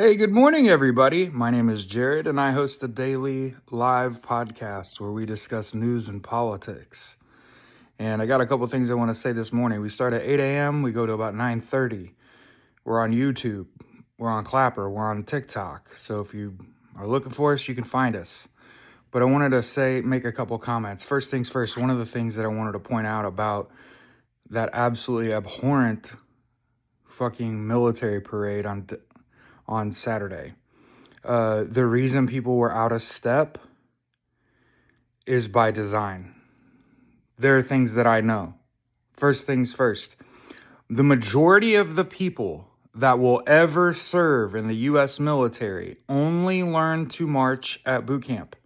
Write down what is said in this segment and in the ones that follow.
Hey, good morning, everybody. My name is Jared, and I host a daily live podcast where we discuss news and politics. And I got a couple things I want to say this morning. We start at 8 a.m., we go to about 9:30. We're on YouTube, we're on Clapper, we're on TikTok. So if you are looking for us, you can find us. But I wanted to make a couple comments. First things first, one of the things that I wanted to point out about that absolutely abhorrent fucking military parade on Saturday. The reason people were out of step is by design. There are things that I know. First things first, the majority of the people that will ever serve in the U.S. military only learn to march at boot camp.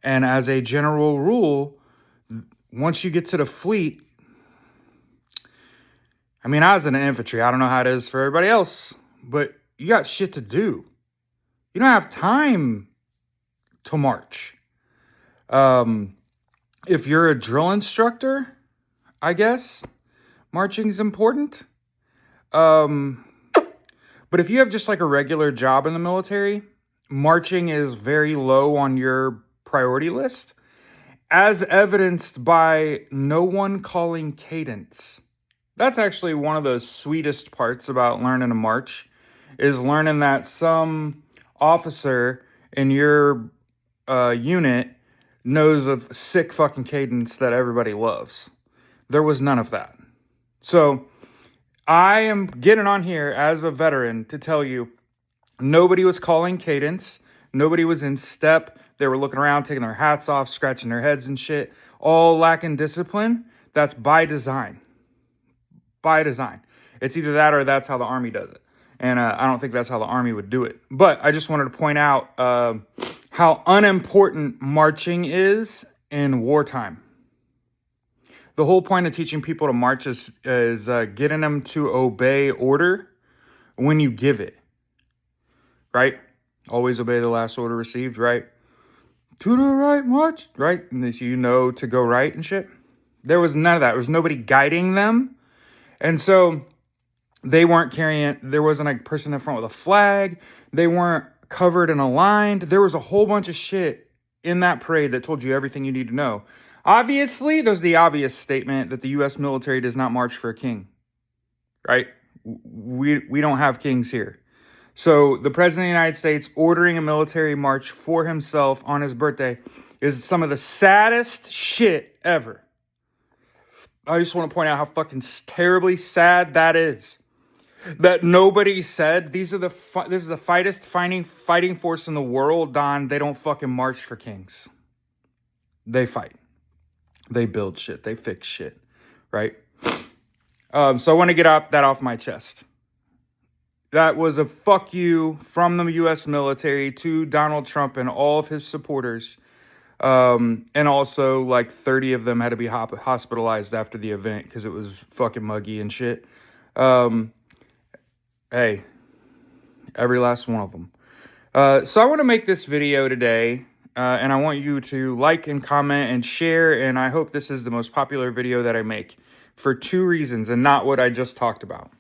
And as a general rule, once you get to the fleet, I was in the infantry. I don't know how it is for everybody else, but you got shit to do. You don't have time to march. If you're a drill instructor, I guess marching is important. But if you have just like a regular job in the military, marching is very low on your priority list, as evidenced by no one calling cadence. That's actually one of the sweetest parts about learning to march, is learning that some officer in your unit knows of sick fucking cadence that everybody loves. There was none of that. So I am getting on here as a veteran to tell you, nobody was calling cadence. Nobody was in step. They were looking around, taking their hats off, scratching their heads and shit, all lacking discipline. That's by design. By design. It's either that or that's how the Army does it. And I don't think that's how the Army would do it. But I just wanted to point out how unimportant marching is in wartime. The whole point of teaching people to march is getting them to obey order when you give it. Right? Always obey the last order received, right? To the right, march, right? And so you know to go right and shit. There was none of that. There was nobody guiding them. And so they weren't there wasn't a person in front with a flag. They weren't covered and aligned. There was a whole bunch of shit in that parade that told you everything you need to know. Obviously, there's the obvious statement that the U.S. military does not march for a king, right? We don't have kings here. So the President of the United States ordering a military march for himself on his birthday is some of the saddest shit ever. I just want to point out how fucking terribly sad that is. That nobody said, this is the fighting force in the world, Don. They don't fucking march for kings. They fight. They build shit. They fix shit. Right? So I want to get that off my chest. That was a fuck you from the U.S. military to Donald Trump and all of his supporters. And also, like, 30 of them had to be hospitalized after the event because it was fucking muggy and shit. Hey, every last one of them. So I want to make this video today, and I want you to like and comment and share, and I hope this is the most popular video that I make for two reasons and not what I just talked about.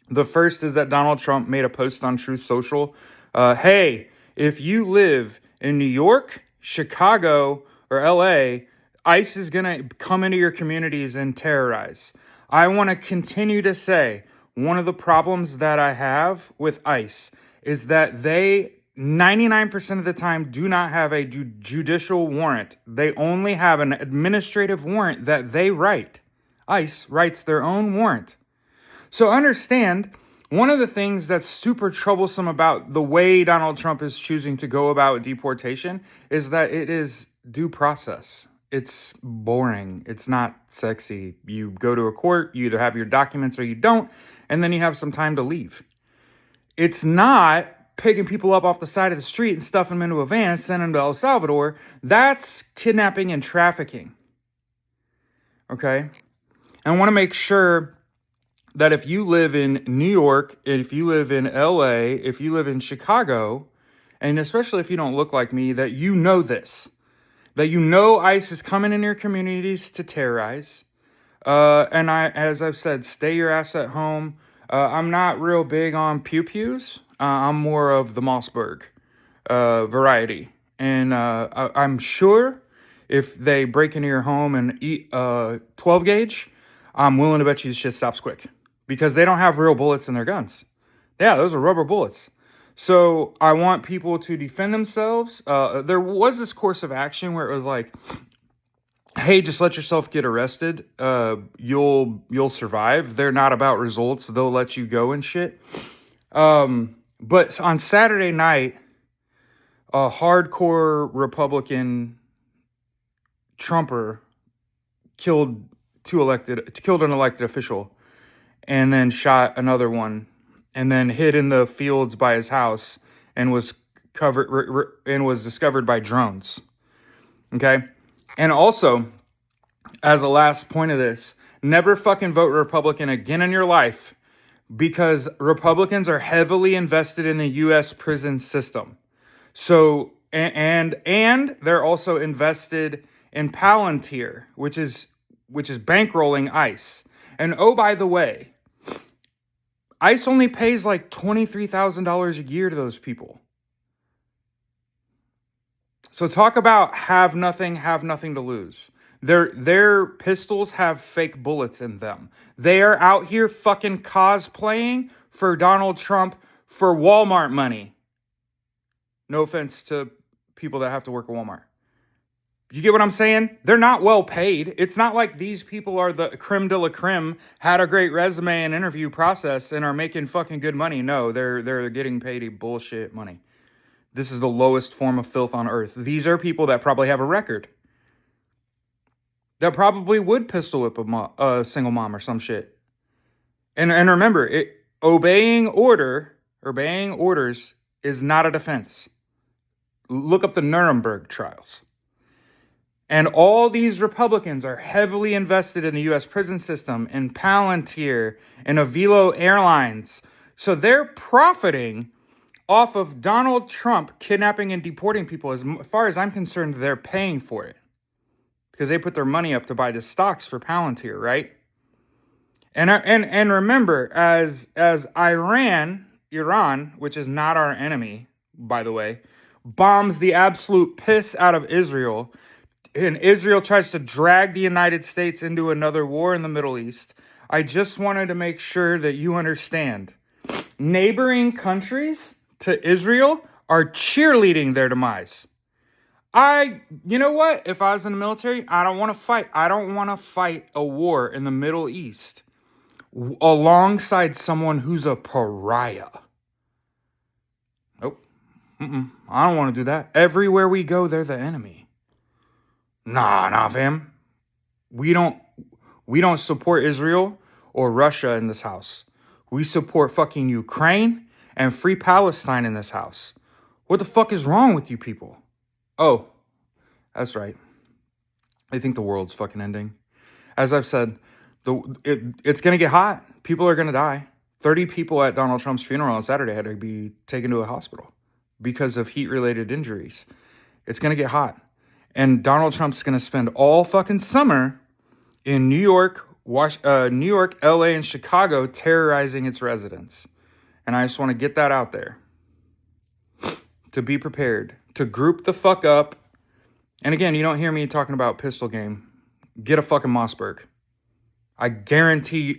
The first is that Donald Trump made a post on Truth Social. Hey, if you live in New York, Chicago, or LA, ICE is going to come into your communities and terrorize. I want to continue to say, one of the problems that I have with ICE is that they 99% of the time do not have a judicial warrant. They only have an administrative warrant that they write. ICE writes their own warrant. So understand, one of the things that's super troublesome about the way Donald Trump is choosing to go about deportation is that it is due process. It's boring. It's not sexy. You go to a court, you either have your documents or you don't, and then you have some time to leave. It's not picking people up off the side of the street and stuffing them into a van and sending them to El Salvador. That's kidnapping and trafficking. Okay? I want to make sure that if you live in New York, if you live in LA, if you live in Chicago, and especially if you don't look like me, that you know this. That you know ICE is coming in your communities to terrorize. And as I've said, stay your ass at home. I'm not real big on pew-pews. I'm more of the Mossberg variety. And I'm sure if they break into your home and eat 12 gauge, I'm willing to bet you this shit stops quick. Because they don't have real bullets in their guns. Yeah, those are rubber bullets. So I want people to defend themselves. There was this course of action where it was like, hey, just let yourself get arrested. You'll survive. They're not about results. They'll let you go and shit. But on Saturday night, a hardcore Republican Trumper killed an elected official, and then shot another one, and then hid in the fields by his house, and was discovered by drones. Okay, and also, as a last point of this, never fucking vote Republican again in your life, because Republicans are heavily invested in the U.S. prison system. So, and they're also invested in Palantir, which is bankrolling ICE. And oh, by the way, ICE only pays like $23,000 a year to those people. So talk about have nothing to lose. Their pistols have fake bullets in them. They are out here fucking cosplaying for Donald Trump for Walmart money. No offense to people that have to work at Walmart. You get what I'm saying? They're not well paid. It's not like these people are the creme de la creme, had a great resume and interview process, and are making fucking good money. No, they're getting paid a bullshit money. This is the lowest form of filth on earth. These are people that probably have a record. That probably would pistol whip a single mom or some shit. And remember, obeying orders is not a defense. Look up the Nuremberg trials. And all these Republicans are heavily invested in the U.S. prison system, in Palantir, and Avilo Airlines. So they're profiting off of Donald Trump kidnapping and deporting people. As far as I'm concerned, they're paying for it. Because they put their money up to buy the stocks for Palantir, right? And remember, as Iran, which is not our enemy, by the way, bombs the absolute piss out of Israel, and Israel tries to drag the United States into another war in the Middle East, I just wanted to make sure that you understand. Neighboring countries to Israel are cheerleading their demise. You know what? If I was in the military, I don't want to fight. I don't want to fight a war in the Middle East alongside someone who's a pariah. Nope. I don't want to do that. Everywhere we go, they're the enemy. Nah, fam. We don't support Israel or Russia in this house. We support fucking Ukraine and free Palestine in this house. What the fuck is wrong with you people? Oh, that's right. I think the world's fucking ending. As I've said, it's going to get hot. People are going to die. 30 people at Donald Trump's funeral on Saturday had to be taken to a hospital because of heat-related injuries. It's going to get hot. And Donald Trump's going to spend all fucking summer in New York, LA, and Chicago terrorizing its residents. And I just want to get that out there. To be prepared. To group the fuck up. And again, you don't hear me talking about pistol game. Get a fucking Mossberg. I guarantee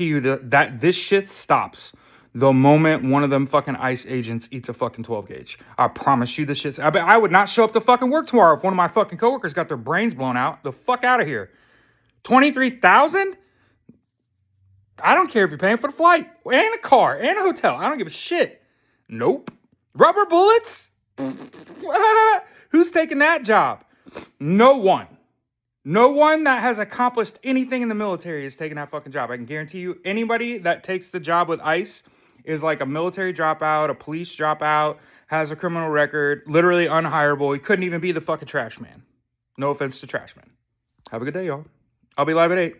you that this shit stops the moment one of them fucking ICE agents eats a fucking 12 gauge. I promise you this shit's... I would not show up to fucking work tomorrow if one of my fucking coworkers got their brains blown out. The fuck out of here. $23,000? I don't care if you're paying for the flight and a car and a hotel. I don't give a shit. Nope. Rubber bullets? Who's taking that job? No one. No one that has accomplished anything in the military is taking that fucking job. I can guarantee you anybody that takes the job with ICE is like a military dropout, a police dropout, has a criminal record, literally unhireable. He couldn't even be the fucking trash man. No offense to trash man. Have a good day, y'all. I'll be live at 8.